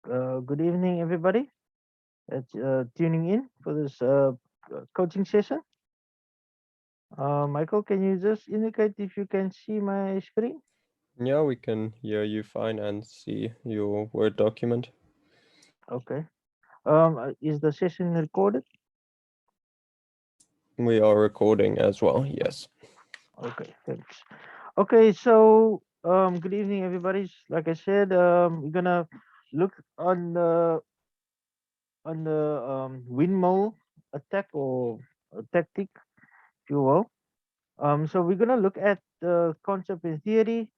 Good evening, everybody. That's tuning in for this coaching session. Michael, can you just indicate if you can see my screen? Yeah, we can hear you fine and see your Word document. Okay. Is the session recorded? We are recording as well, yes. Okay, thanks. Okay, so good evening, everybody. Like I said, we're gonna look on the windmill attack or tactic, if you will. So we're gonna look at the concept in theory,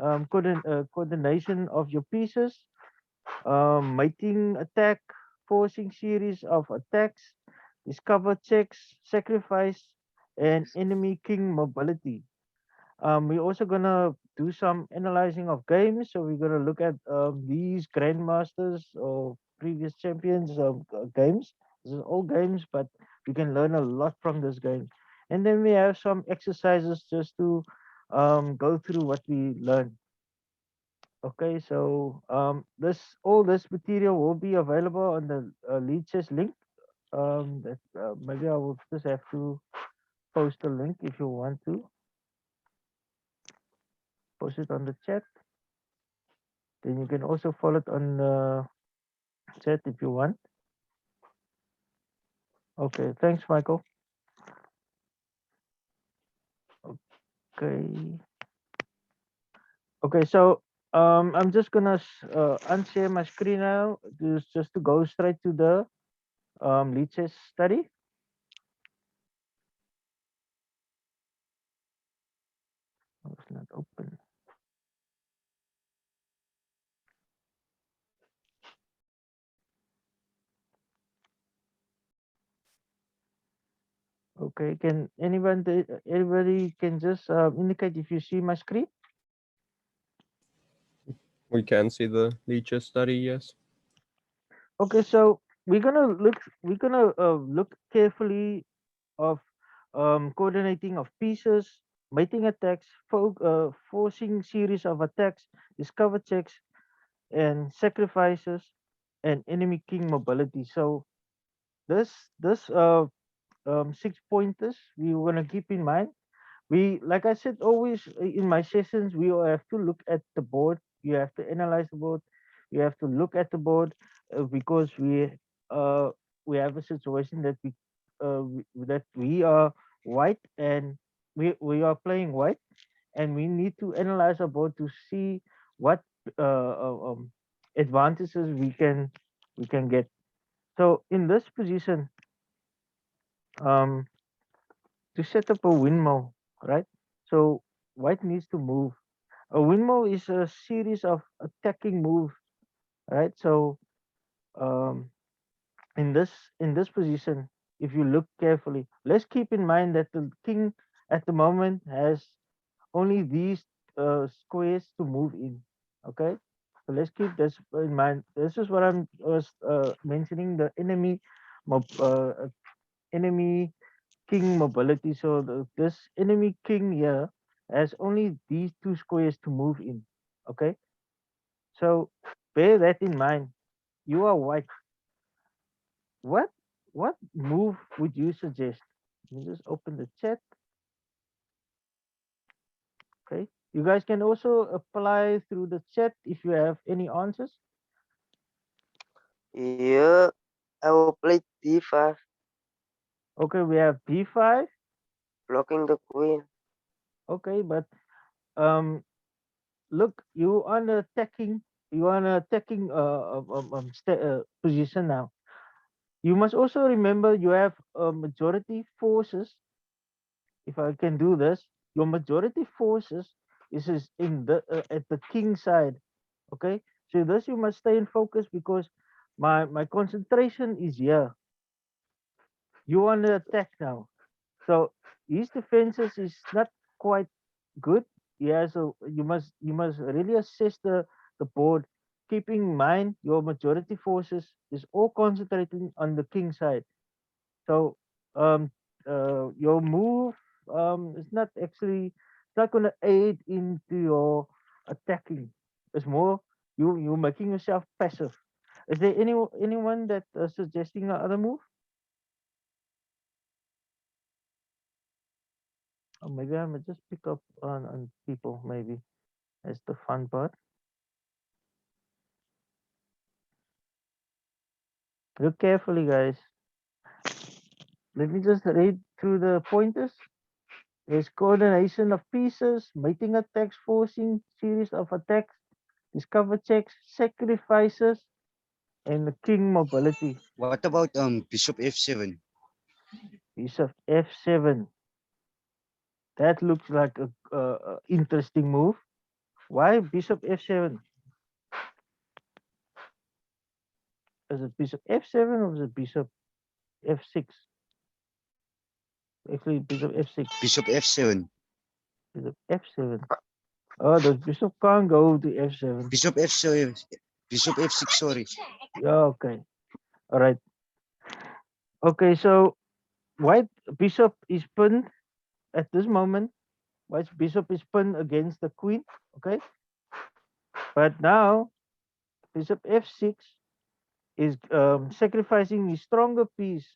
coordination of your pieces, mating attack, forcing series of attacks, discover checks, sacrifice, and enemy king mobility. We're also gonna do some analyzing of games. So we're gonna look at these grandmasters or previous champions games. This is all games, but we can learn a lot from this game. And then we have some exercises just to go through what we learned. Okay, so this material will be available on the Leeches link. That maybe I will just have to post a link if you want to post it on the chat. Then you can also follow it on the chat if you want. Okay, thanks, Michael. Okay, okay. So I'm just gonna unshare my screen now, just to go straight to the Leeches study. Oh, it's not open. Okay, can anybody can just indicate if you see my screen? We can see the Leecher study, yes. Okay, so we're gonna look carefully of coordinating of pieces, mating attacks, forcing series of attacks, discover checks, and sacrifices, and enemy king mobility. So this 6 pointers we want to keep in mind. We, like I said, always in my sessions, we all have to look at the board. You have to analyze the board. You have to look at the board because uh, we have a situation that we are white and we are playing white, and we need to analyze our board to see what advantages we can get. So in this position, um, to set up a windmill, right? So white needs to move. A windmill is a series of attacking moves, right? So um, in this in this position, if you look carefully, let's keep in mind that the king at the moment has only these squares to move in. Okay, so let's keep this in mind. This is what I'm was mentioning, the enemy king mobility. So this enemy king here has only these two squares to move in. Okay, so bear that in mind. You are white. What what move would you suggest? Let me just open the chat. Okay, you guys can also apply through the chat if you have any answers. Yeah, I will play d5, Okay, we have b5. blocking the queen. Okay, but um, look, you are on attacking position now. You must also remember you have majority forces. If I can do this, your majority forces is in the at the king side. Okay, so this you must stay in focus because my concentration is here. You want to attack now, so his defenses is not quite good. Yeah, so you must really assess the board. Keeping in mind your majority forces is all concentrating on the king side. So um your move is not actually, it's not gonna aid into your attacking. It's more, you making yourself passive. Is there anyone that suggesting another move? Or maybe I might just pick up on people. Maybe that's the fun part. Look carefully, guys. Let me just read through the pointers. There's coordination of pieces, mating attacks, forcing series of attacks, discover checks, sacrifices, and the king mobility. What about bishop f7? Piece of f7. That looks like a interesting move. Why bishop f7? Is it bishop f7 or is it bishop f6? Actually, bishop f6, Bishop f7. bishop f7. Oh, the bishop can't go to f7. Bishop f7. Bishop f6, sorry. Yeah, okay. All right. Okay, so white bishop is pinned at this moment. White bishop is pinned against the queen. Okay, but now bishop f6 is sacrificing his stronger piece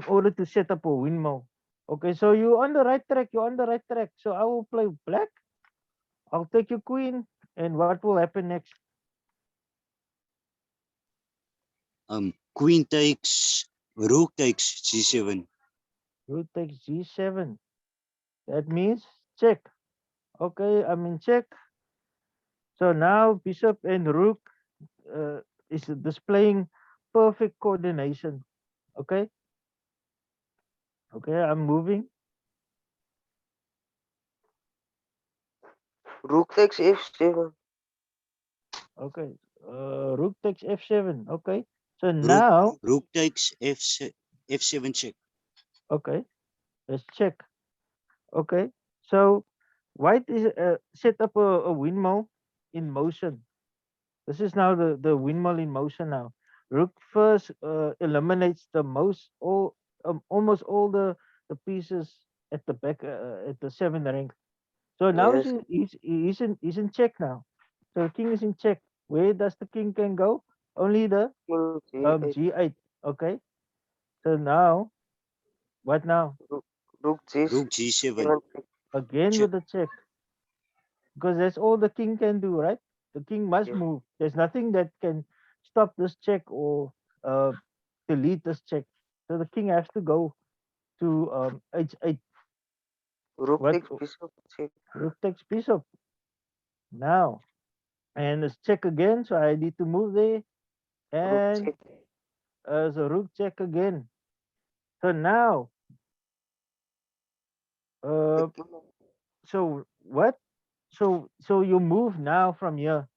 order to set up a windmill. Okay, so you're on the right track. You're on the right track. So I will play black. I'll take your queen. And what will happen next? Queen takes, rook takes g7. Rook takes g7. That means check. Okay, I'm in check. So now bishop and rook uh, is displaying perfect coordination. Okay. Okay, I'm moving. Rook takes f7. Okay. Rook takes f7. Okay. So Rook, now, rook takes f7 check. okay, let's check. Okay. So white is set up a windmill in motion. This is now the windmill in motion now. Rook first eliminates the most all almost all the pieces at the back at the seventh rank. So now Yes. he's in check now. So the king is in check. Where does the king can go? Only the King g8. g8. Okay. So now what now? Rook, rook g7 Rook g7 check. Again check. with the check because that's all the king can do, right? The king must Yes. move. There's nothing that can stop this check or uh, delete this check. So the king has to go to h8. Rook What takes bishop check. rook takes bishop now, and it's check again. So I need to move there, Rook and check. so rook check again. So now, The uh, king so what? So you move now from here.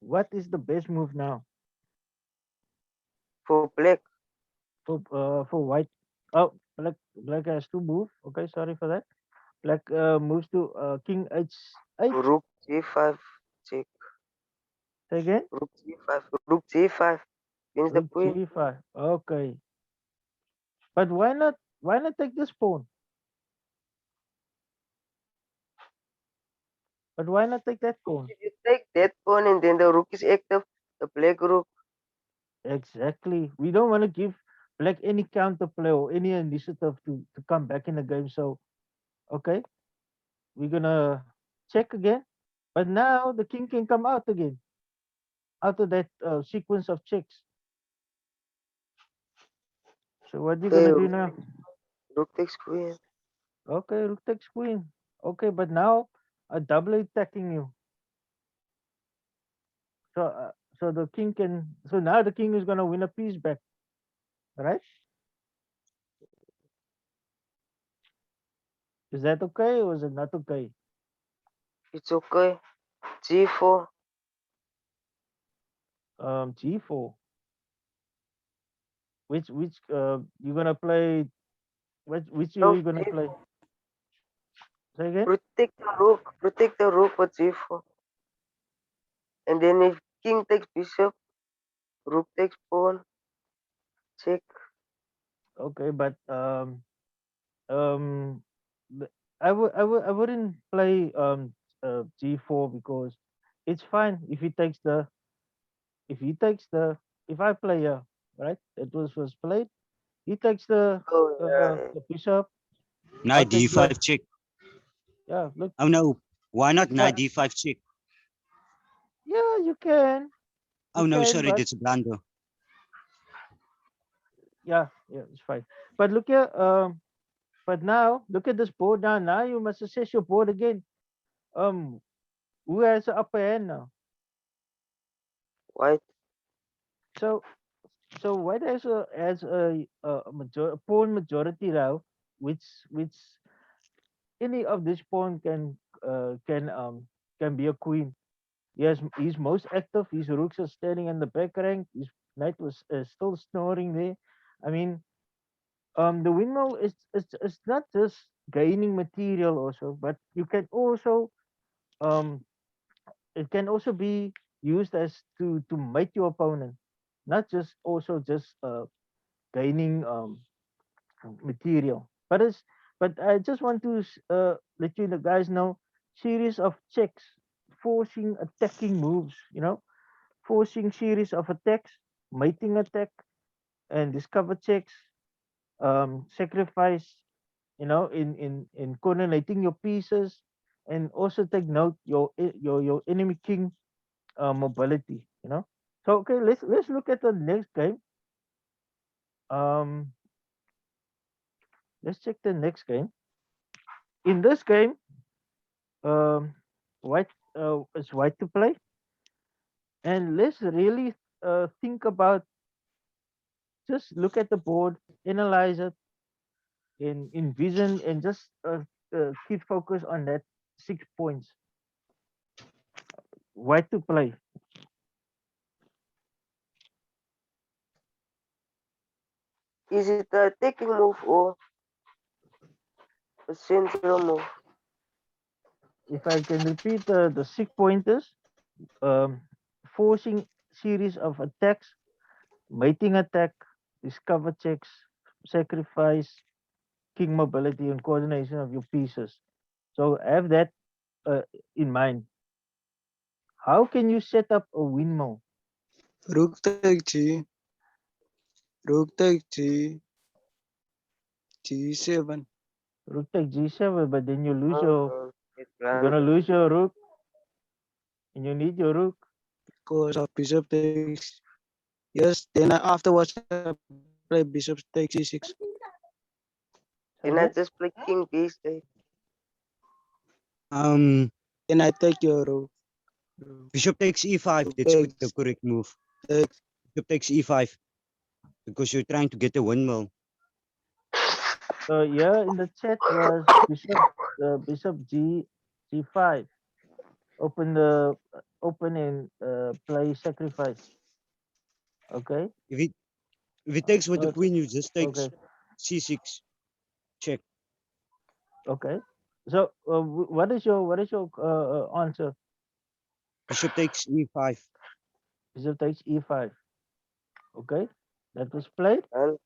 What is the best move now for black. for white? Oh, black has to move. Okay, sorry for that. Black moves to king h8. Rook g5 check. Say again. Rook g5. Rook g5 wins the Rook queen. g5. Okay, but why not? Why not take this pawn? But why not take that pawn? If you take that pawn and then the rook is active, the black rook. Exactly. We don't want to give black any counterplay or any initiative to come back in the game. So okay, we're gonna check again. But now the king can come out again out of that sequence of checks. So what you Okay, gonna do now? rook takes queen. Okay, rook takes queen. Okay, but now a double attacking you. So so the king can. So now the king is gonna win a piece back, right? Is that okay or is it not okay? It's okay. G4. G4. Which you gonna play? Which hero No, you gonna play? Say again. protect the rook. Protect the rook with G4. And then if king takes bishop, rook takes pawn, check. Okay, but um, I wouldn't play G4 because it's fine if he takes if he takes if I play here, right? It was first played. He takes Oh yeah. the bishop. I'll Knight take the D5 check. yeah. Look, Oh no. Why not yeah, knight D5 check? yeah. Oh You no, can, sorry, but that's a blunder. yeah, yeah, it's fine. But look here, but now look at this board now. Now you must assess your board again. Um, who has the upper hand now? White. So white has a pawn majority now, which any of this pawn can be a queen. Yes, he's most active. His rooks are standing in the back rank. His knight was still snoring there. I mean, the windmill is not just gaining material also, but you can also um, it can also be used as to mate your opponent, not just also just gaining material. But I just want to let you guys know series of checks, forcing attacking moves. Forcing series of attacks, mating attack, and discover checks, sacrifice. In coordinating your pieces, and also take note your enemy king mobility. So okay, let's look at the next game. Um, let's check the next game. In this game, um, white is white to play, and let's really think about, just look at the board, analyze it, envision, and just keep focus on that 6 points. White to play. Is it a attacking move or a central move? If I can repeat the 6 pointers, um, forcing series of attacks, mating attack, discover checks, sacrifice, king mobility, and coordination of your pieces. So have that uh, in mind. How can you set up a windmill? Rook take G. Rook take G. G7. Rook take g7, but then It's you're gonna blunder. lose your rook, and you need your rook. Because bishop takes. Yes, then afterwards I play bishop takes C6. Say Then I again? just play king b6. Um, Then I take your rook. bishop takes E5. Rook That's takes. the correct move. Takes. Bishop takes E5 because you're trying to get a windmill. Yeah, in the chat was bishop g5. Open and play sacrifice. Okay. If it takes with the Uh, queen, you just takes okay. C6 check. Okay. So what is your answer? Bishop takes E5. Bishop takes e5. Okay. That was played. And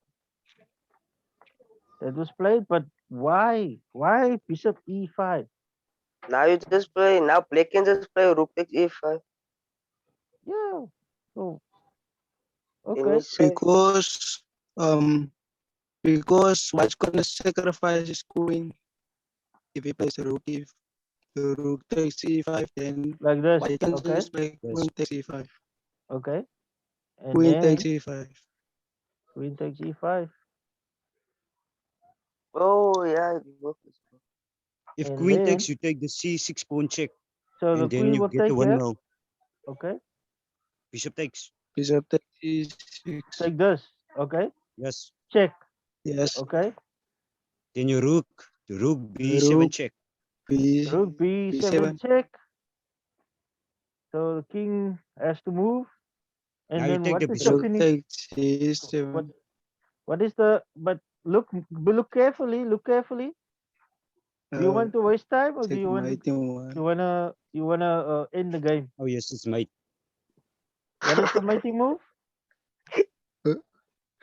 That was played. But why? Why bishop e5? now you just play. Now black can just play rook takes e5. Yeah. So Then we okay. say Because white's gonna sacrifice his queen if he plays a rook. If the rook takes e5, then Like this. white can Okay. just play Yes. queen takes e5. Okay. And Queen takes then e5. queen takes e5. oh yeah, it works. If And queen then takes, you take the C6 pawn check, so the and then queen you will get the take here. windmill. Okay. Bishop takes. Bishop takes e6. Take this. Okay. Yes. Check. Yes. Okay. Then your rook. The rook B7 Rook check. b Rook b7 b7. check. So the king has to move. Now And you then take what the is the bishop. Rook finish? takes What e7. what is the but look carefully, look carefully. Do you Uh, want to waste time, or do you want checkmate in one. end the game? Oh yes, it's mate. What is the mating move? Uh,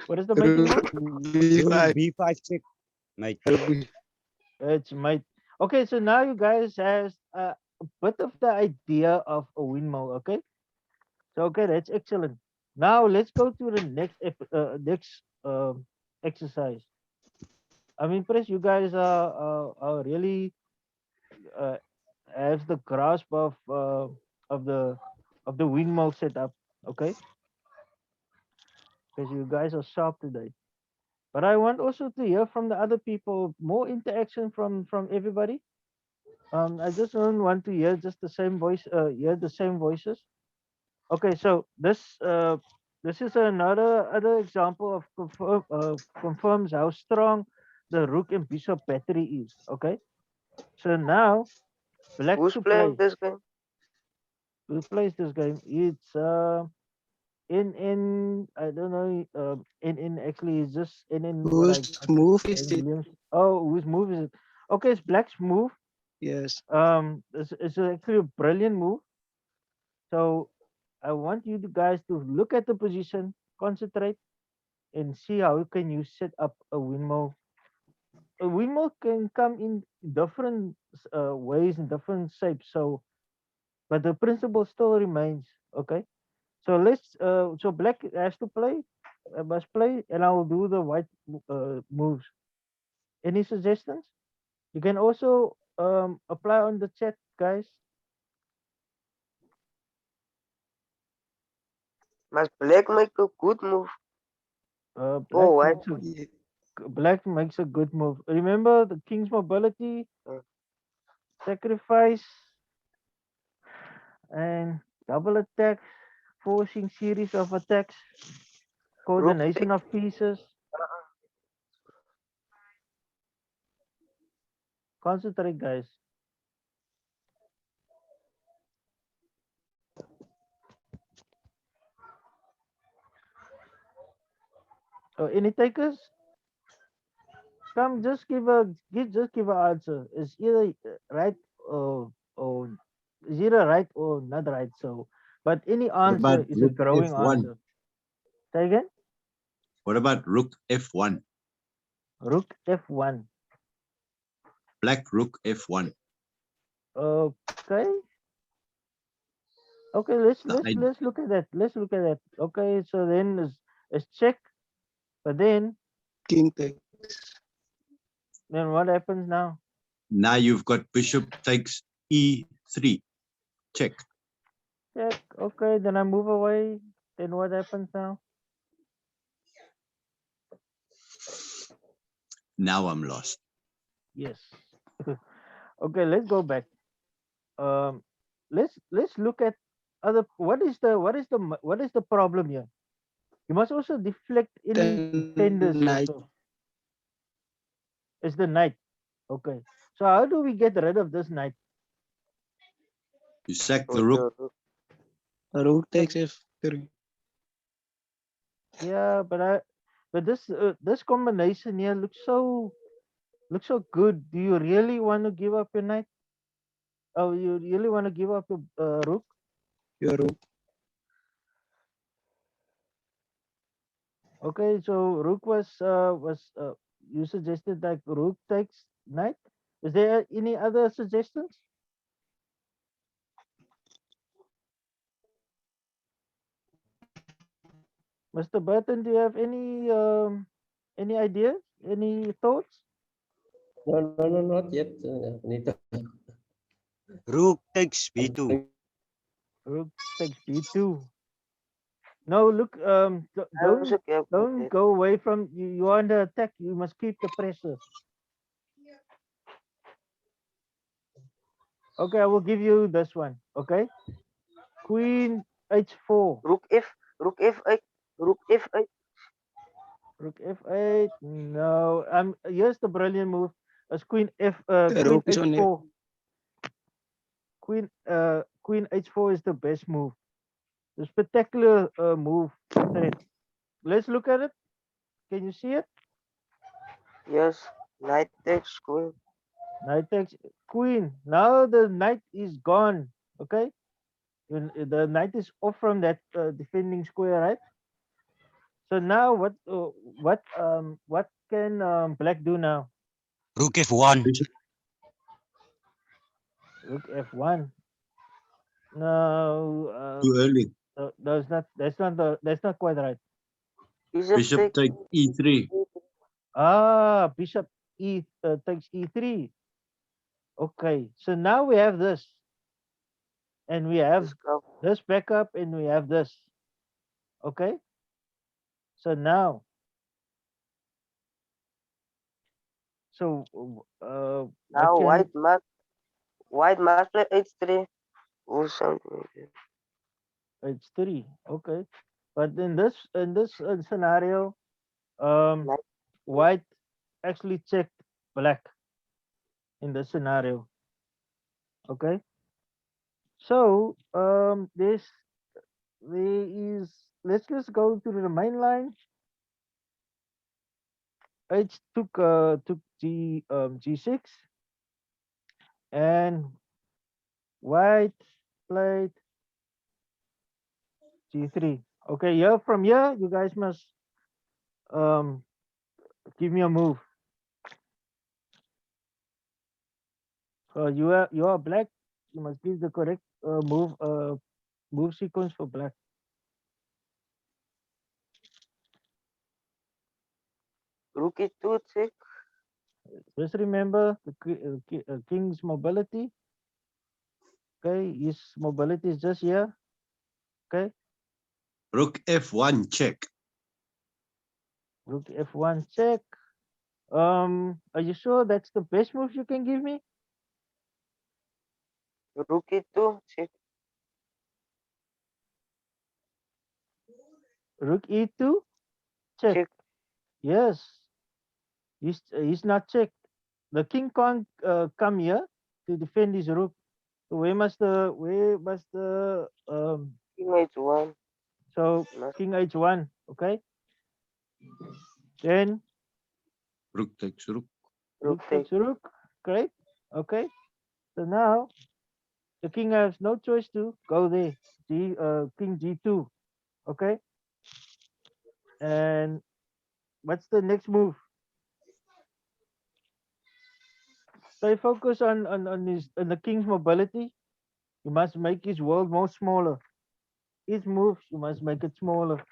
What is the mating Rook move? Rook b5. B5 check, mate. Rook b. It's mate. Okay, so now you guys has a bit of the idea of a windmill. Okay, So okay, that's excellent. Now let's go to the next exercise. I'm impressed you guys are really uh, have the grasp of the of the windmill setup. Okay, because you guys are sharp today. But I want also to hear from the other people, more interaction from everybody. I just don't want to hear just the same voice, hear the same voices. Okay, so this is another other example of confirms how strong the rook and bishop battery is. Okay, so now black Who's to playing play. this game? Who plays this game? It's in I don't know in actually it's just in what I Whose got move is in it? Williams. Oh, whose move is it? Okay, it's black's move. Yes. It's actually a brilliant move. So I want you guys to look at the position, concentrate, and see how can you set up a windmill. A windmill can come in different ways and different shapes. So, but the principle still remains. Okay. So let's. So black has to play, must play, and I will do the white moves. Any suggestions? You can also apply on the chat, guys. Must black make a good move? Black Oh, white. makes a Ye- black makes a good move. Remember the king's mobility, Uh, sacrifice, and double attack, forcing series of attacks, Rook coordination takes. of pieces. Concentrate, guys. Any takers? Come, just give an answer. It's either right or it's either right or not right. So, but any What about answer is a rook growing f1? answer. Say again. What about rook f1? Rook F1. Black rook f1. Okay. Okay. Let's The let's I, let's look at that. Let's look at that. Okay. So then it's check. But King takes. then what happens now? now you've got bishop takes e3. Check. Check. Okay. Then I move away. Then what happens now? Now I'm lost. Yes. Okay. Let's go back. Um. Let's look at other. What is the problem here? You must also deflect any Then defenders knight. also. It's the knight. Okay. So how do we get rid of this knight? You sack the With rook. the rook. Rook takes f3. Yeah, but this combination here looks so good. Do you really want to give up your knight? Oh, you really want to give up your rook? Your rook. Okay, so rook was you suggested like rook takes knight. Is there any other suggestions? Mr. Burton, do you have any ideas? Any thoughts? No, not yet, Anito. Rook takes b2. Rook takes b2. No, look, I also care about don't that. go away from you. You're under attack. You must keep the pressure. Okay, I will give you this one. Okay, Queen h4, Rook F. Rook F8. Rook F8. Rook f8. No, here's the brilliant move. As The Queen rook is on it. h4. Queen h4 is the best move. The spectacular move. Threat. Let's look at it. Can you see it? Yes. Knight takes queen. Knight takes queen. Now the knight is gone. Okay, the knight is off from that defending square, right? So now what can black do now? Rook f1. Bishop. Rook f1. No, Too early. That's not quite right. Bishop take E3. Ah, bishop takes E3. Okay, so now we have this, and we have Discover. this backup, and we have this. Okay, so now, so what Now can white must play H3 or something like that. it's three? Okay, but in this scenario, um, Knight white actually checked black in this scenario. Okay, so there is, let's just go to the main line. H took G6, and white played G3. Okay, here from here you guys must um give me a move. You are black. You must give the correct move sequence for black. rook E2 check. Just remember the king's mobility. Okay, his mobility is just here. Okay, Rook F1 check. rook F1 check. Are you sure that's the best move you can give me? Rook E2 check. Rook E2 check. Check. Yes, he's not checked. The king can't come here to defend his rook. So where must the King H1. so Must king H1, okay? Then Rook takes rook. rook rook take. takes rook, great, okay? So now the king has no choice to go there. King G2, okay? And what's the next move? Stay focused on the king's mobility. You must make his world more smaller. His moves, you must make it smaller.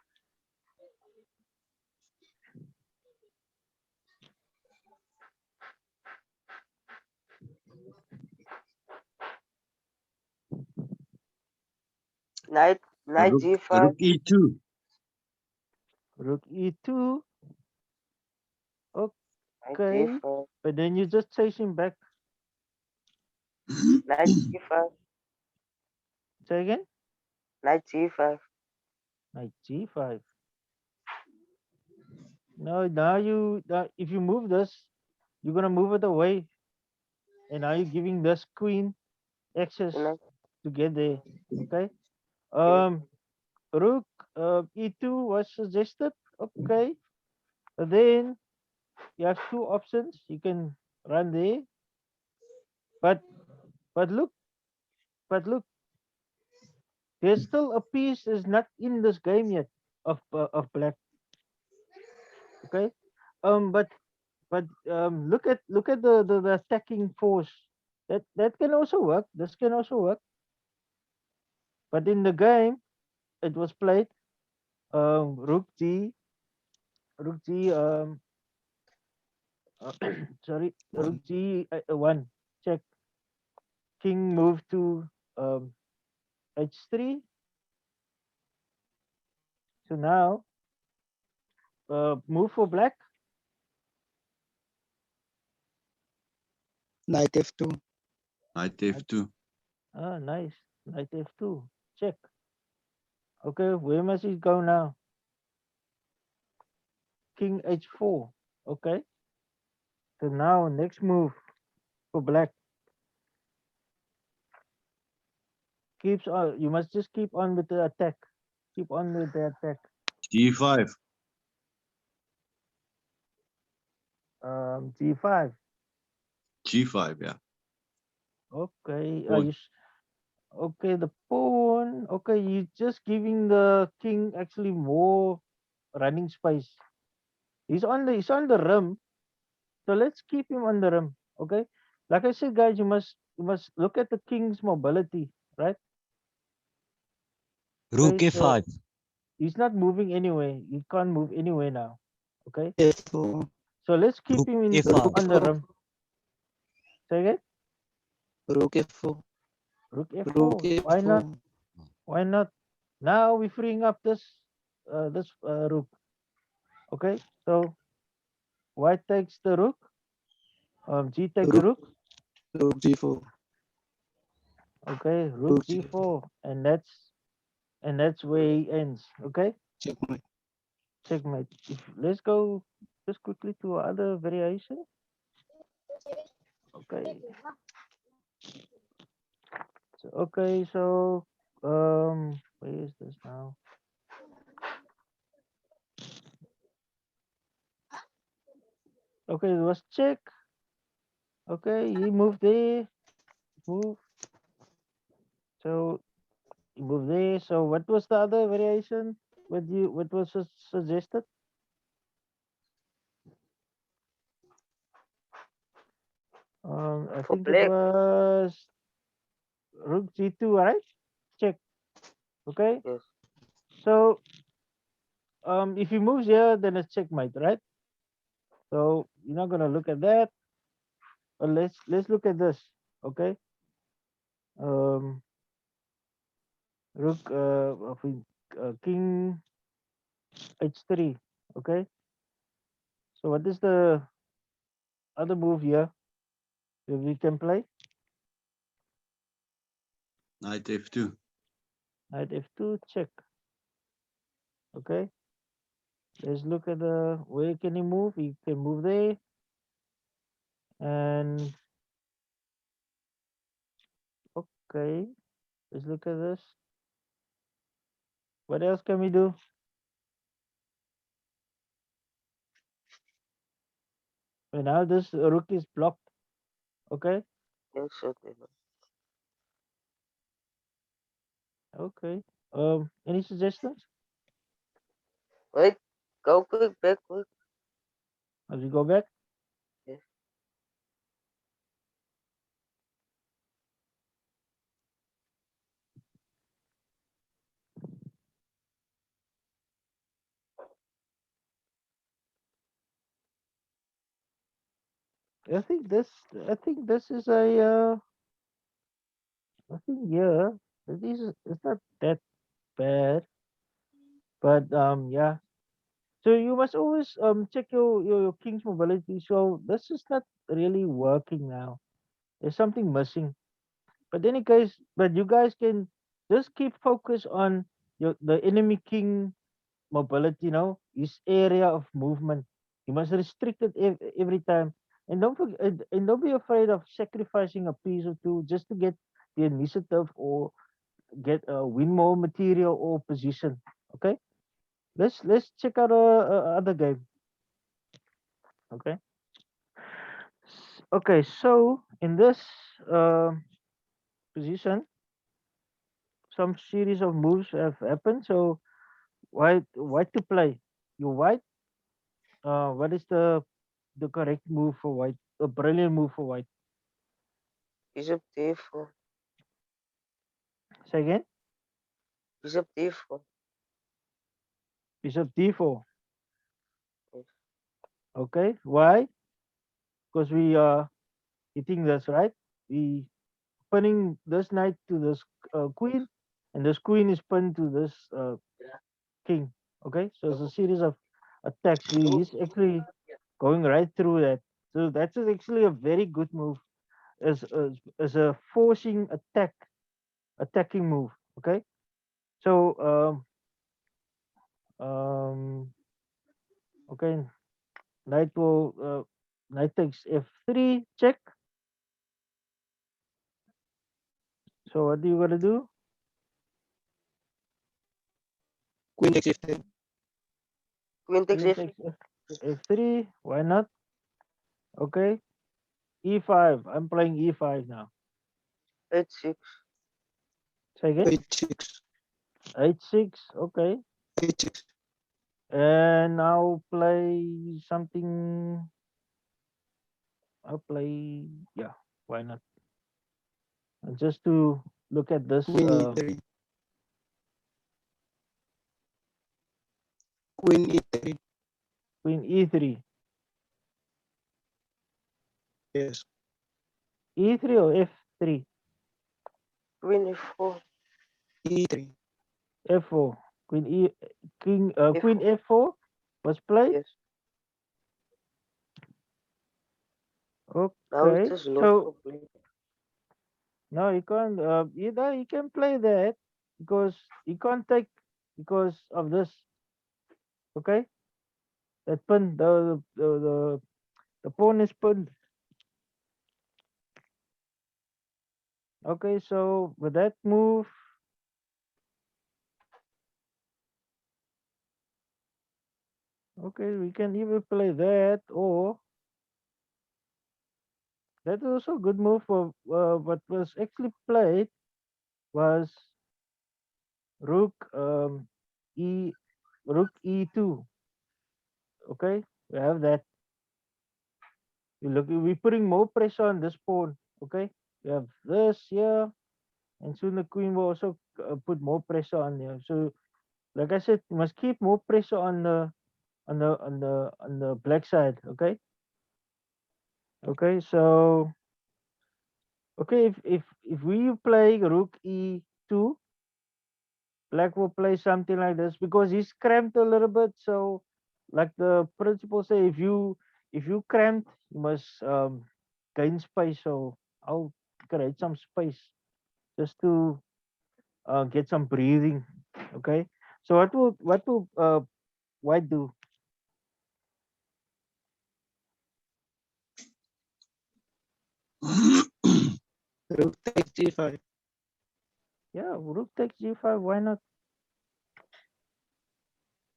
Knight G5. Rook E2. Rook E2, Knight okay. G5. But then you just chase him back. Knight G5. Say again? Knight G5. Knight G5. No, now if you move this, you're gonna move it away. And now you're giving this queen access Knight. to get there. Okay. Okay. Rook E2 was suggested. Okay. But then you have two options. You can run there. But but look, but look, there's still a piece is not in this game yet of black. Okay. But look at the attacking force. That can also work. This can also work. But in the game, it was played rook G, rook G. Sorry, rook G1 check. King move to H3. So now move for black. Knight F2. Knight F2. Ah, nice. Knight F2 check. Okay, where must he go now? King H4. Okay. So now next move for black. Keeps on. You must just keep on with the attack. Keep on with the attack. G5. G5. G5, yeah. Okay. Pawn. Okay? The pawn. Okay, you just giving the king actually more running space. He's on the rim. So let's keep him on the rim. Okay. Like I said, guys, you must look at the king's mobility, right? Rook Okay, so F5. he's not moving anyway. He can't move anywhere now. Okay, F4. so let's keep Rook him in F5. on the rim. Say again. Rook F4. Rook Rook F4. Why not? F4. Why not? Now we're freeing up this rook. Okay, so white takes the rook. G takes Rook, rook. Rook G4. Okay, rook Rook G4. G4, and that's where he ends. Okay, Checkmate. checkmate. Let's go just quickly to other variation. Okay. So where is this now? Okay, it was check. Okay, he moved there. Move. So he moved there. So what was the other variation? What was suggested? I For think it black. was rook G2, right? Check. Okay. Yes. So if he moves here, then it's checkmate, right? So you're not gonna look at that. Let's look at this. Okay. Um, rook king h3. Okay. So what is the other move here that we can play? Knight F2. Knight f2 check. Okay. Let's look at the where can he move? He can move there. And okay, let's look at this. What else can we do? Well, now this rook is blocked. Okay. Yes, okay. Okay. Any suggestions Wait. Go quick, back quick. as we go back? Yes. I think this. I think this is a. I think yeah. This is. It's not that bad, but yeah. So you must always check your king's mobility. So this is not really working now. There's something missing. But any case, but you guys can just keep focus on the enemy king mobility. You know his area of movement. You must restrict it every time, and don't forget, and don't be afraid of sacrificing a piece or two just to get the initiative or get win more material or position. Okay, let's check out a other game. Okay. Okay, so in this uh, position, some series of moves have happened. So white to play. You white. What is the correct move for white? A brilliant move for white. Bishop D4. Say again. Bishop D4. Bishop d4. Yes. Okay. Why? Because we are hitting this right. We pinning this knight to this queen, and this queen is pinned to this king. Okay. So it's a series of attacks. He's actually going right through that. So that's actually a very good move as a forcing attacking move. Okay, so okay, knight will knight takes f3 check. So what do you gotta do? Queen takes F10. Queen takes Queen F. takes f3. Why not? Okay, e5. I'm playing e5 now. H6. Say again. H6. h6. Okay, H6. and now play something. I'll play. Yeah, why not? Just to look at this Queen E3. Queen E3. Queen E3. Yes. E3 or F3? Queen F4. E3. F4. Queen Queen F4. F4 was played. Yes. Now it's Okay. just lost So for play. no, you can't. You can play that because you can't take because of this. Okay, that pin, the pawn is pinned. Okay, so with that move, okay, we can either play that or that is also a good move for what was actually played was rook e rook e2. Okay, we have that. We're putting more pressure on this pawn. Okay, we have this here, and soon the queen will also put more pressure on here. So, like I said, you must keep more pressure on the black side. Okay, okay. So, okay, if we play rook e2, black will play something like this because he's cramped a little bit. So, like the principal say, if you cramped, you must gain space. So I'll create some space just to get some breathing. Okay. So what will white do? Rook takes G5. Yeah, rook takes g5. Why not?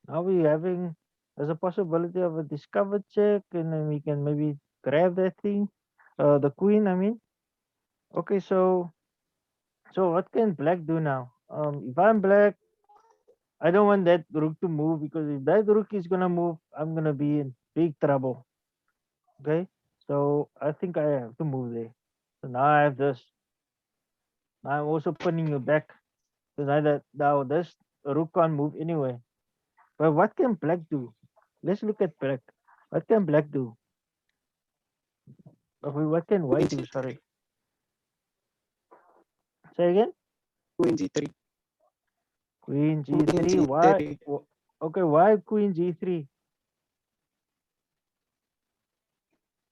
Now we having there's a possibility of a discovered check, and then we can maybe grab that thing, the queen. I mean. Okay, so what can black do now? If I'm black, I don't want that rook to move because if that rook is gonna move, I'm gonna be in big trouble. Okay, so I think I have to move there. So now I have this. Now I'm also putting you back because now this rook can't move anyway. But what can black do? Let's look at black. What can black do? What can Queen white do? C3. Sorry. Say again. Queen C3. Queen Queen g3. Why? C3. Okay, why queen g3?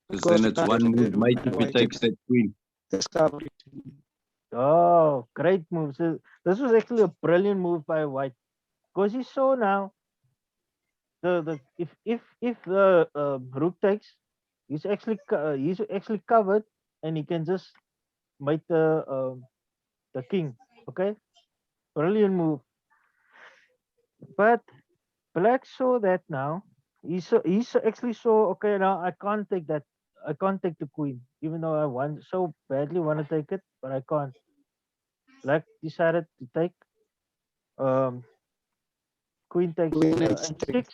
Because Because then you it's can't one take the move rook might and if he white takes can that queen. discover it. Oh, great move. So this was actually a brilliant move by white because he saw now the if the rook takes, he's actually covered and he can just make the king. Okay, brilliant move. But black saw that now. Actually saw, okay, now I can't take that. I can't take the queen, even though I want so badly want to take it, but I can't. Black decided to take um queen takes Queen H3. h6,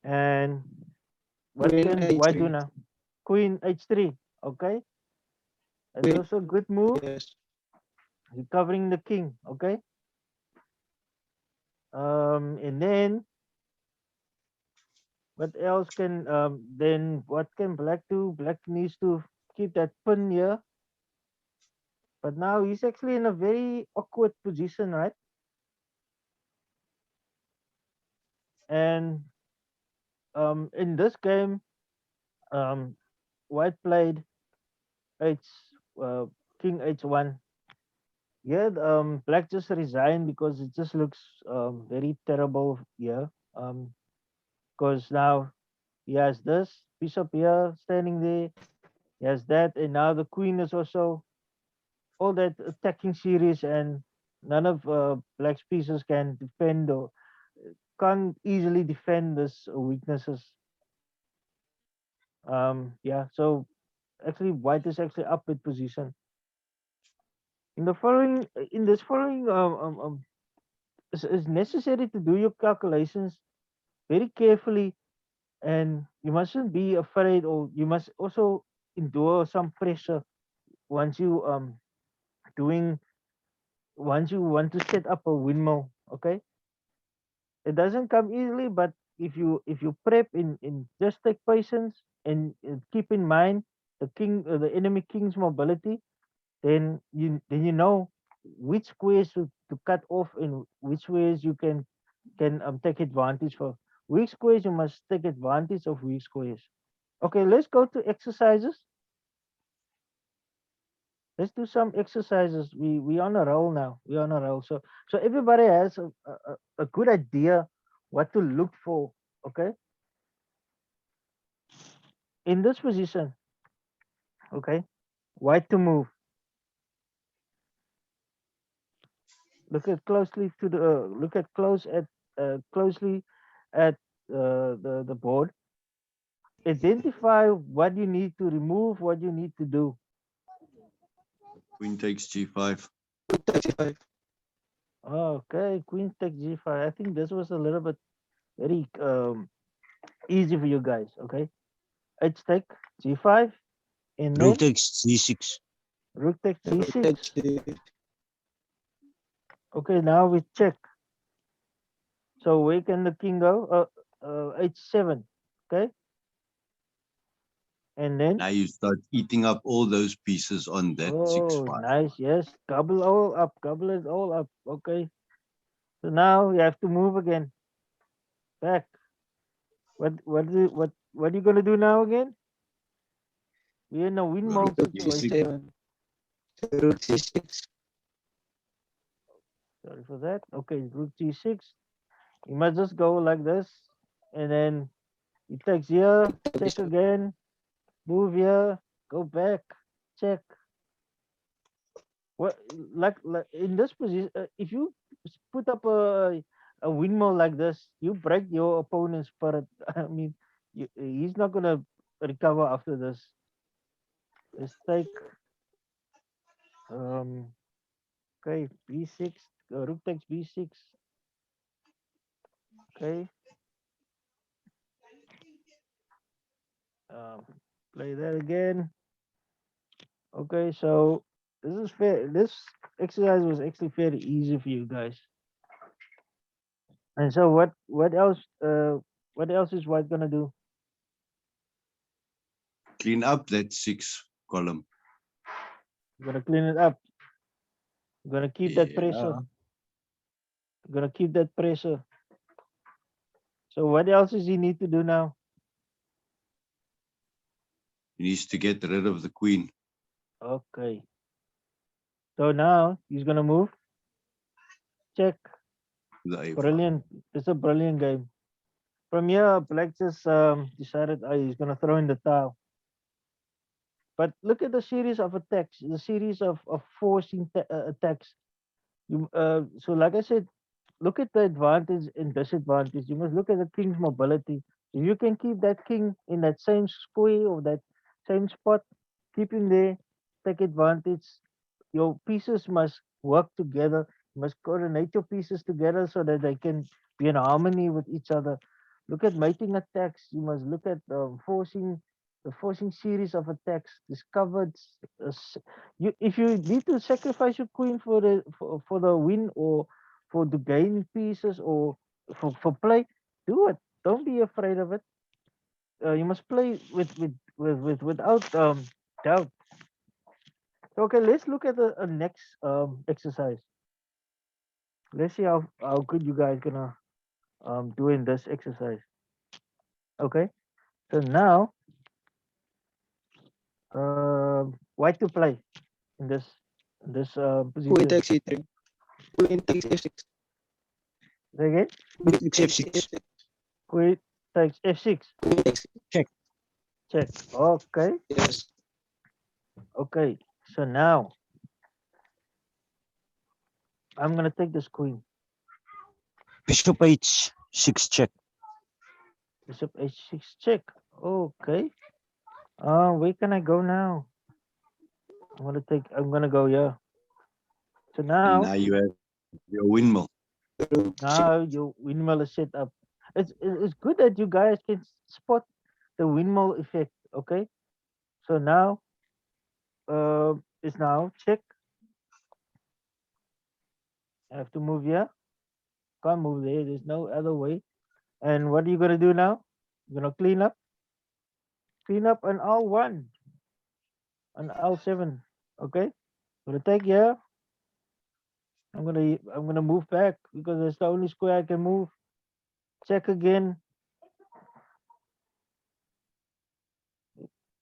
and what Queen can white do A3. now? Queen h3. Okay, that's Queen. also a good move, Yes. recovering the king. Okay, and then what else can then what can black do? Black needs to keep that pin here, but now he's actually in a very awkward position, right? And in this game, um, white played h uh, king h1. Yeah, black just resigned because it just looks very terrible here. Because now he has this bishop here standing there. He has that, and now the queen is also all that attacking series, and none of black's pieces can defend or can't easily defend this weaknesses. Yeah, so actually white is actually up in position. In this following it's necessary to do your calculations very carefully, and you mustn't be afraid, or you must also endure some pressure once you doing once you want to set up a windmill. Okay, It doesn't come easily, but if you prep in just take patience and keep in mind the enemy king's mobility, then you know which squares to cut off and which ways you can take advantage for. Weak squares you must take advantage of weak squares. Okay, let's go to exercises. Let's do some exercises. We on a roll now. We on a roll. So everybody has a good idea what to look for. Okay, in this position. Okay, white to move. Look at closely to the look at closely at the board. Identify what you need to remove, what you need to do. Queen takes G5. Rook takes E5. Okay, queen takes G5. I think this was a little bit very easy for you guys. Okay, H take G5, and Rook then takes C6. rook takes Rook takes C6. G6. Okay, now we check. So where can the king go? H7. Okay, and then Now you start eating up all those pieces on that oh, 6-5. nice. Yes, gobble all up. Gobble it all up. Okay. So now you have to move again. Back. What are you gonna do now again? We're in a windmill Rook situation. G7. Rook C6. Sorry for that. Okay, rook G6. You must just go like this, and then he takes here, check again, move here, go back, check. What like in this position, if you put up a windmill like this, you break your opponent's spirit. I mean, he's not gonna recover after this. Let's take okay B6. Rook takes B6. Okay, um, play that again. Okay, so this is fair. This exercise was actually fairly easy for you guys. And so what else? What else is White gonna do? Clean up that 6 column. Gonna clean it up. Gonna keep that pressure. Yeah. Gonna keep that pressure. So what else does he need to do now? He needs to get rid of the queen. Okay. So now he's gonna move. Check. The A5. Brilliant. It's a brilliant game. From here, Black just decided he's gonna throw in the towel. But look at the series of attacks. The series of forcing attacks. So like I said, look at the advantage and disadvantage. You must look at the king's mobility. If you can keep that king in that same square or that same spot, keep him there, take advantage. Your pieces must work together. You must coordinate your pieces together so that they can be in harmony with each other. Look at mating attacks. You must look at the forcing series of attacks. Discovered. You if you need to sacrifice your queen for the win or for to gain pieces or for play, do it. Don't be afraid of it. You must play without doubt. Okay, let's look at the next exercise. Let's see how good you guys gonna doing this exercise. Okay, so now white to play in this Queen position. takes E3. Queen takes F6. Say again. Rook takes F6. Queen takes F6. Queen takes Check. Okay. yes. Okay. So now I'm gonna take this queen. Bishop H6 check. Bishop H6 check. Okay. Where can I go now? I'm gonna go here. So And now now you have your windmill. Rook now your windmill is set up. It's good that you guys can spot the windmill effect. Okay. So now it's now check. I have to move here. can't move there. There's no other way. And what are you gonna do now? You're gonna clean up? Clean up on L1, on L7. Okay? Gonna take here. I'm gonna move back because that's the only square I can move. Check again.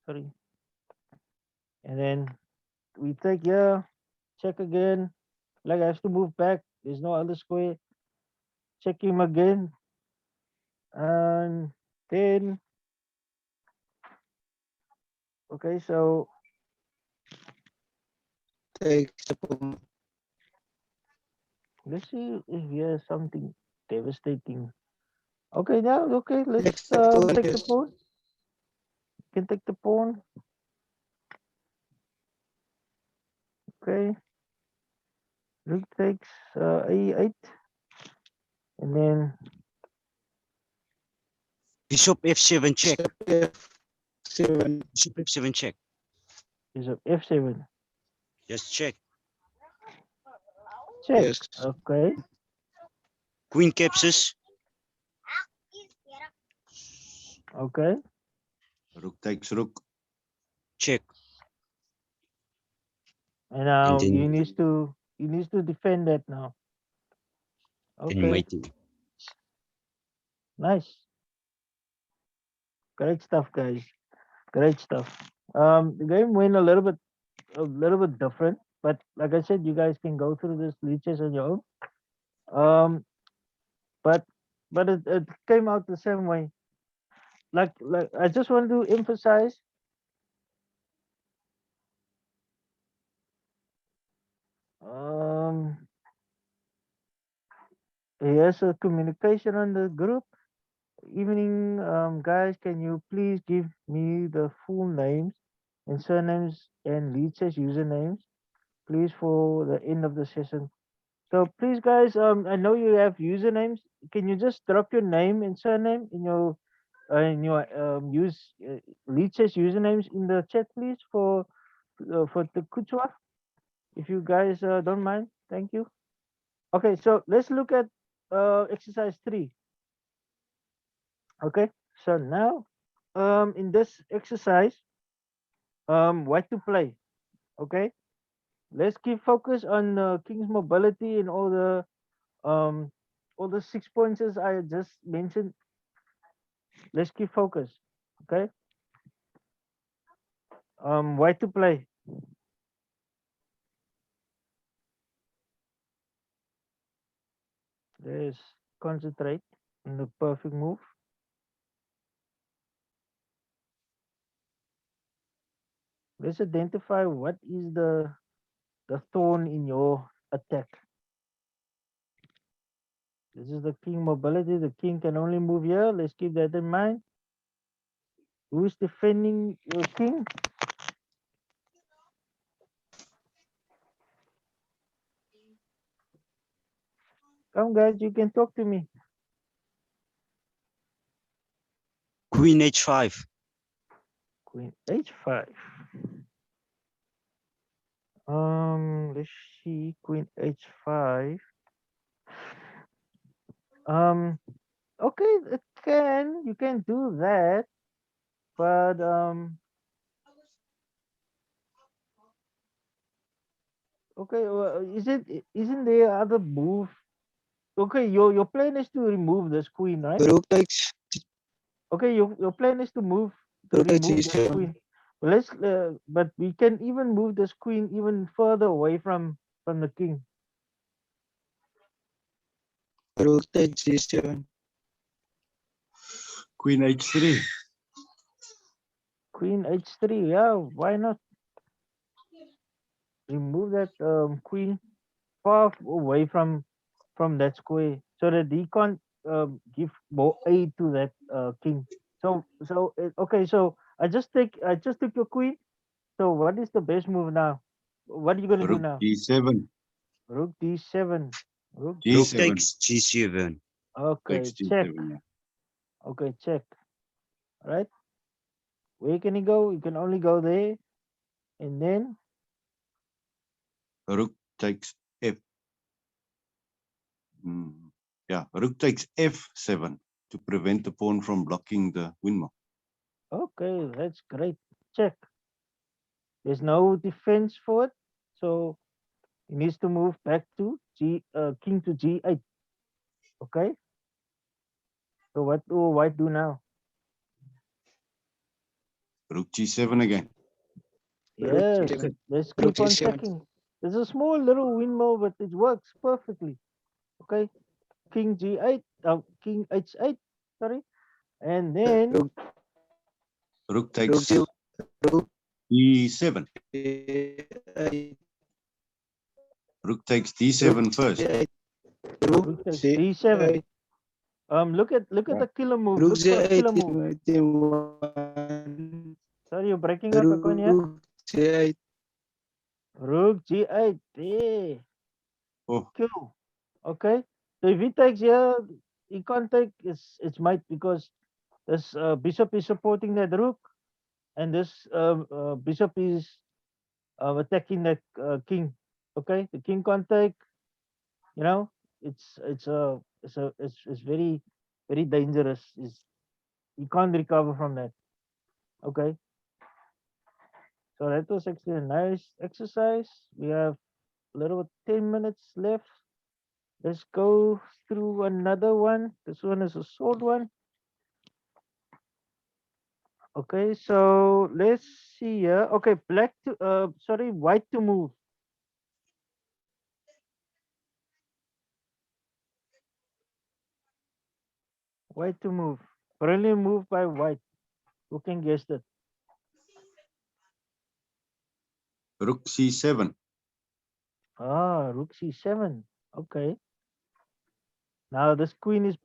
Sorry. And then we take here. Check again. Like I have to move back. There's no other square. Check him again. And then okay, so Takes the pawn. let's see if here's something devastating. Okay, now okay, let's Takes the pawn, take the yes. pawn. Can take the pawn. Okay. Rook takes a8. And then Bishop F7 check. F7. Bishop F7 check. is of f7. Just check. Check. Yes. Okay. Queen captures. Okay. Rook takes rook. Check. And now then- you needs to defend that now. And Okay. waiting. Nice. Great stuff, guys. Great stuff. The game went a little bit different, but like I said, you guys can go through this leeches on your own. But it came out the same way. Like I just want to emphasize. Um, here's a communication on the group. Evening, guys. Can you please give me the full names and surnames and leeches usernames, please, for the end of the session. So please, guys, I know you have usernames. Can you just drop your name and surname in your use leeches usernames in the chat, please, for the Kuchwa, if you guys don't mind. Thank you. Okay, so let's look at exercise 3. Okay, so now in this exercise, what to play. Okay, let's keep focus on king's mobility and all the 6 points I just mentioned. Let's keep focus. Okay, what to play. Let's concentrate on the perfect move. Let's identify what is the thorn in your attack. This is the king mobility. The king can only move here. Let's keep that in mind. Who is defending your king? Come, guys, you can talk to me. Queen H5. Queen h5. Let's see. Queen h5. Okay, you can do that, but okay, well, isn't there other move? Okay, your plan is to remove this queen, right? Rook takes. Okay, your plan is to Rook takes remove this e7. queen. Well, but we can even move this queen even further away from the king. Rook takes e7. Queen H3. Queen h3, yeah, why not remove that queen far away from that square so that he can't give more aid to that king. Okay, so I just took your queen. So what is the best move now? What are you gonna do Rook now? D7. Rook d7. Rook Rook G7. takes G7. Okay, Takes check. G7. Yeah. Okay, check. All right. Where can he go? He can only go there. And then Rook takes F. Yeah, rook takes f7 to prevent the pawn from blocking the windmill. Okay, that's great. Check. There's no defense for it, so he needs to move back to king to g8. Okay. So what do white do now? Rook g7 again. Rook Yes, G7. let's Rook keep on G7. checking. There's a small little windmill, but it works perfectly. Okay, king g8, king h8, sorry, and then Rook Rook Rook takes G Rook e7. G8. Rook takes Rook d7 first. G8. rook Rook takes G8. d7. Look at Yeah. the killer move. Rook Look for a G8 killer is move. waiting one. Sorry, you're breaking up, Akonia. Rook G8. Rook g8. There, Oh, kill. Okay. So if he takes here, he can't take. It's might because this bishop is supporting that rook, and this bishop is attacking that king. Okay, the king can't take. You know, it's very very dangerous. You can't recover from that. Okay, so that was actually a nice exercise. We have a little bit 10 minutes left. Let's go through another one. This one is a short one. Okay, so let's see here. Okay, black to sorry, white to move. White to move. Brilliant move by white. Who can guess that? rook c7. Ah, rook c7. Okay. Now this queen is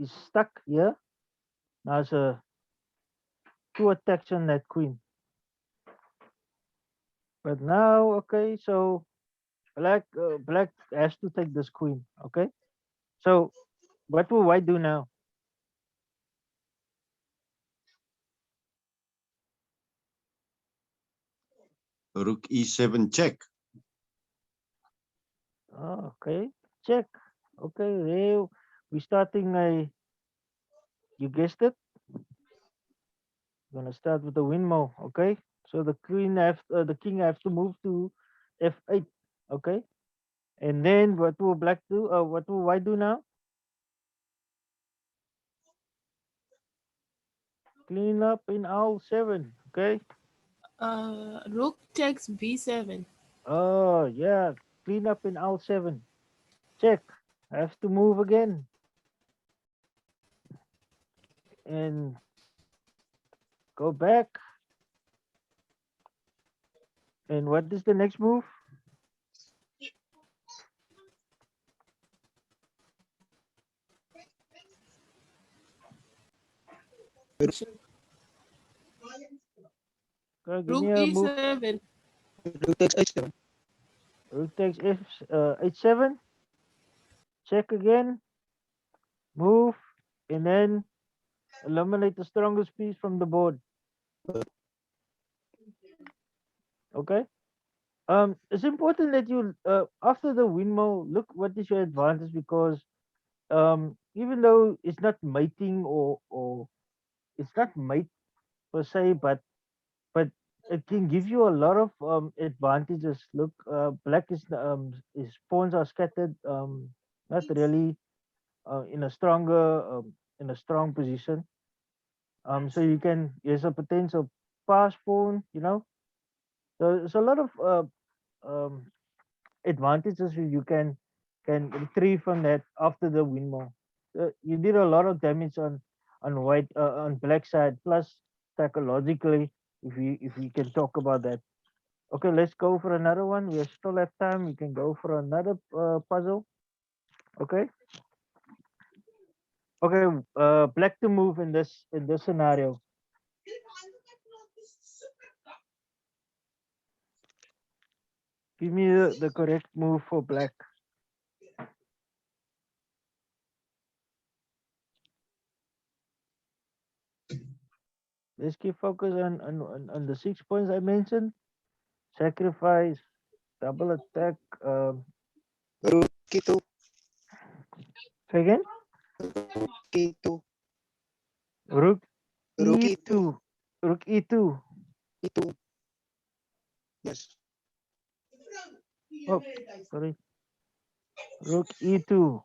stuck here. Now it's two attacks on that queen. But now, okay, so black has to take this queen. Okay. So what will white do now? Rook e7 check. Oh, okay. Check. Okay, there we starting a. You guessed it. Gonna start with the windmill. Okay. So the king have to move to f8. Okay. And then what will black do? What will white do now? Clean up in all 7. Okay. Rook takes b7. Oh yeah. Clean up in all 7. Check. Have to move again. And go back. And what is the next move? Give me Rook a move. e7. Rook takes H7. Rook takes h7. Check again. Move. And then eliminate the strongest piece from the board. Okay. It's important that you after the windmill look what is your advantage because even though it's not mating or it's not mate per se, but it can give you a lot of advantages. Look, black is his pawns are scattered, not really in a in a strong position. So you can there's a potential pass pawn, you know. So there's a lot of um advantages you can retrieve from that after the windmill. You did a lot of damage on white on black side plus psychologically if we can talk about that. Okay, let's go for another one. We still have time. We can go for another puzzle. Okay. Okay. Black to move in this scenario. Give me the correct move for black. Let's keep focus on the 6 points I mentioned. Sacrifice, double attack, Rook E2. Say again. E2. Rook Rook E2. Rook E2. E2. Yes. Oh, sorry. Rook E2.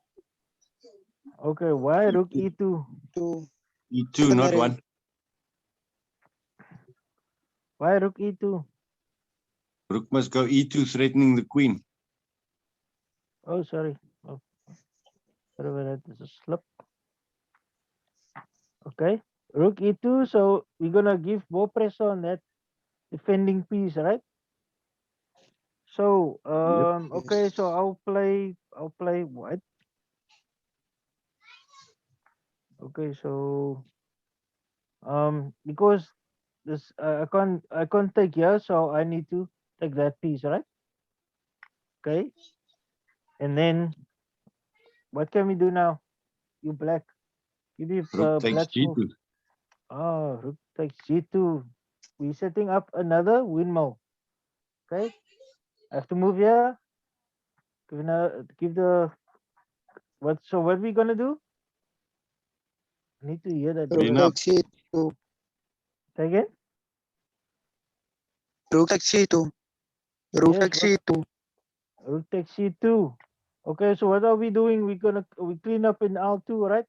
Okay, why rook E2? Two. E2, not Summary. 1. Why rook E2? Rook must go E2, threatening the queen. Oh, sorry. Oh, sorry about that. It's a slip. Okay. Rook E2. So we're gonna give more pressure on that defending piece, right? So okay. Yes. So I'll play white. Okay. So because this I can't take here, so I need to take that piece, right? Okay. And then what can we do now? You black. Give me Rook takes black's move. G2. Oh, rook takes G2. We're setting up another windmill. Okay. I have to move here. Give the what? So what we gonna do? I need to hear that Rook Clean word. up. takes C2. Say again. Rook takes C2. Rook Yes. takes C2. Rook takes C2. Okay. So what are we doing? We clean up in L2, right?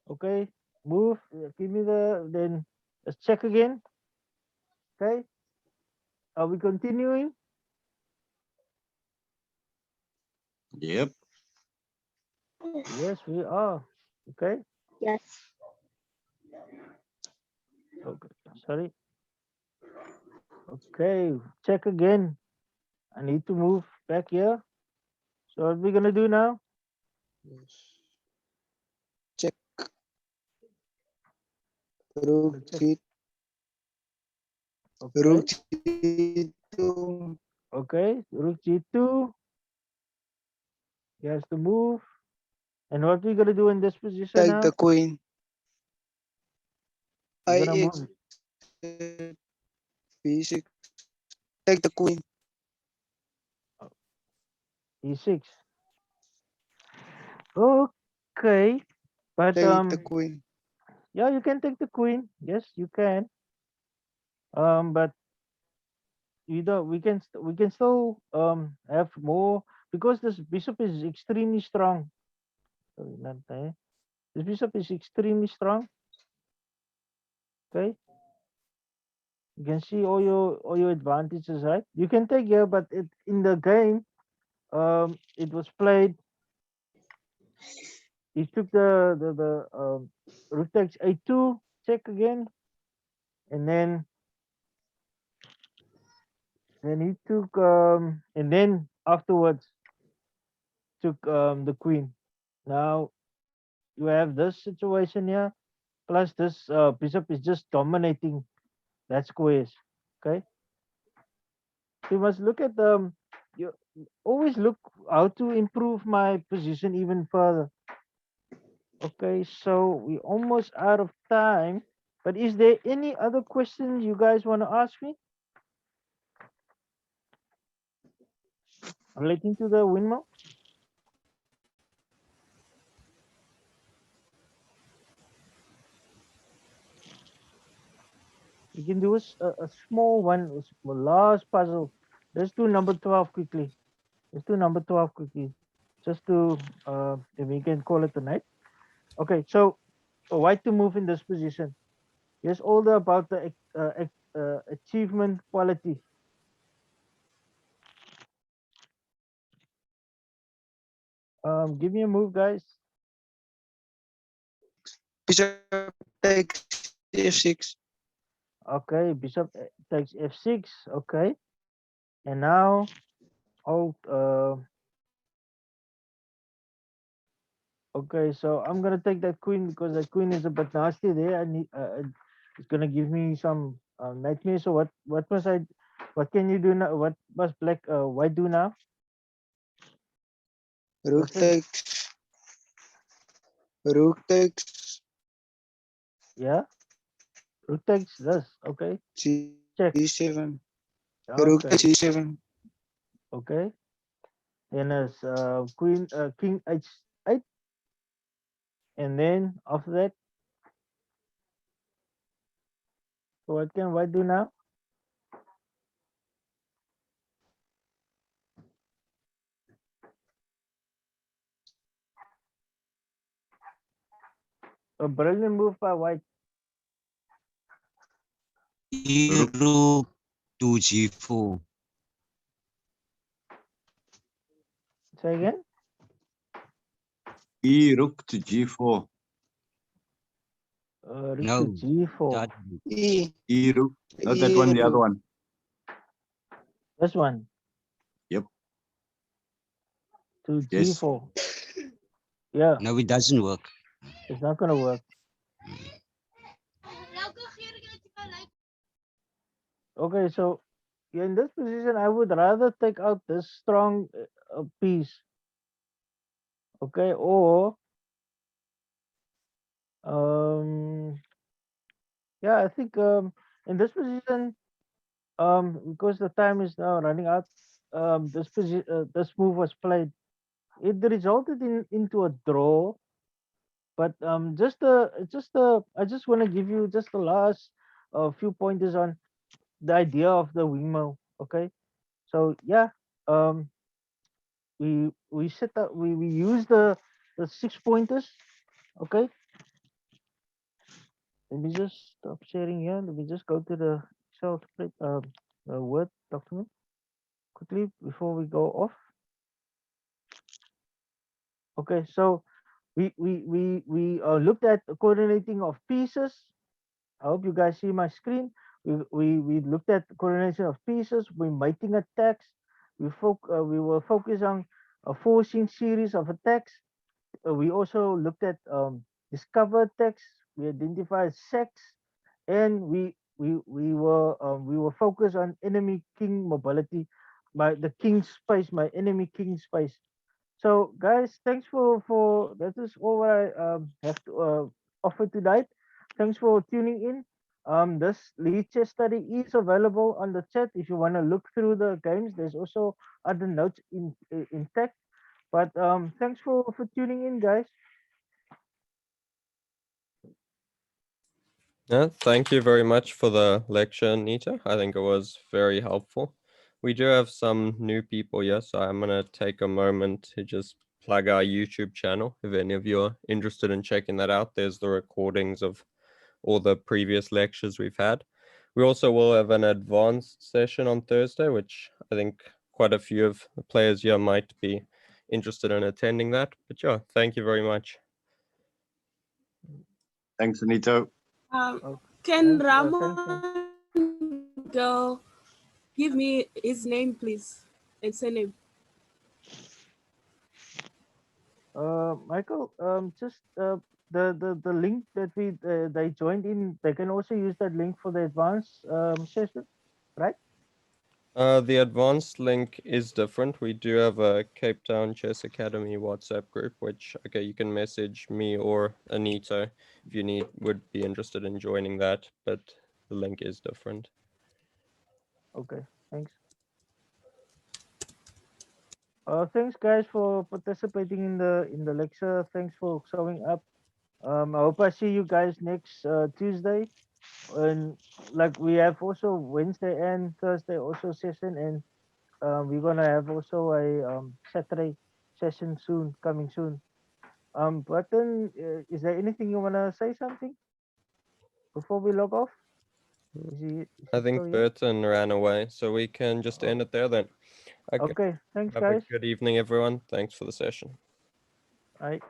Okay. Move. Give me then. Let's check again. Okay. Are we continuing? Yep. Yes, we are. Okay. Yes. Okay. Sorry. Okay. Check again. I need to move back here. So what we gonna do now? Yes. Check. Rook Gonna check. C. Okay. Rook C2. Okay. Rook G2. He has to move. And what we gonna do in this position Take the now? queen. We're gonna IX. move B6. Take the queen. E6. Okay. But Take the queen. yeah, you can take the queen. Yes, you can. But you don't. We can still have more because this bishop is extremely strong. Sorry, not there. This bishop is extremely strong. Okay, you can see all your advantages, right? You can take here, but in the game, it was played. He took the rook takes a2, check again, and then he took and then afterwards took the queen. Now you have this situation here, plus this bishop is just dominating that squares. Okay, you must look at you always look how to improve my position even further. Okay, so we almost out of time. But is there any other questions you guys want to ask me relating to the windmill? You can do a small one, a last puzzle. Let's do number 12 quickly. Let's do number 12 quickly. Just to, if we can call it a night. Okay, so white to move in this position. Here's all the about the achievement quality. Give me a move, guys. Bishop takes F6. Okay, bishop takes f6. Okay, and now, oh, okay, so I'm gonna take that queen because that queen is a bit nasty there. I need, it's gonna give me some nightmares. So what must I, what can you do now? What must white do now? Rook What's the, takes. Rook takes yeah, rook takes this. Okay, check. G7. Rook Okay, takes G7. okay, Then as king h8, and then after that, so what can white do now? A brilliant move by white. Rook. Rook to g4. Say again. Rook to g4. Rook No, to g4. that rook. Rook. Not that one, the other rook. one. This one. Yep. To Yes. g4. Yeah, No, it doesn't work. it's not gonna work. Okay, so in this position, I would rather take out this strong piece. Okay, or yeah, I think in this position, because the time is now running out, this move was played. It resulted into a draw, but I just want to give you just the last few pointers on the idea of the windmill. Okay, so yeah, um, we set up we use the 6 pointers. Okay, let me just stop sharing here. Let me just go to the Excel spread the Word document quickly before we go off. Okay, so we looked at the coordinating of pieces. I hope you guys see my screen. We looked at the coordination of pieces. We mating attacks. We will focus on a forcing series of attacks. We also looked at discover attacks. We identified sex, and we were focused on enemy king mobility, the king space, my enemy king space. So guys, thanks for that is all what I have to offer tonight. Thanks for tuning in. This lead chess study is available on the chat if you want to look through the games. There's also other notes in text. But thanks for tuning in, guys. Yeah, thank you very much for the lecture, Anita. I think it was very helpful. We do have some new people here, so I'm gonna take a moment to just plug our YouTube channel. If any of you are interested in checking that out, there's the recordings of all the previous lectures we've had. We also will have an advanced session on Thursday, which I think quite a few of the players here might be interested in attending that. But yeah, thank you very much. Thanks, Anito. Can Thanks. Ramon go give me his name, please, and surname? Michael, just the link that they joined in, they can also use that link for the advanced session, right? The advanced link is different. We do have a Cape Town Chess Academy WhatsApp group, which you can message me or Anito if you would be interested in joining that, but the link is different. Okay, thanks. Thanks guys for participating in the lecture. Thanks for showing up. I hope I see you guys next Tuesday. And like we have also Wednesday and Thursday also session, and we're gonna have also a Saturday session soon, coming soon. But then, is there anything you wanna say something before we log off? Is I he still think here? Burton ran away, so we can just end it there then. Okay. Okay, thanks Have a guys. good evening, everyone. Thanks for the session. Bye.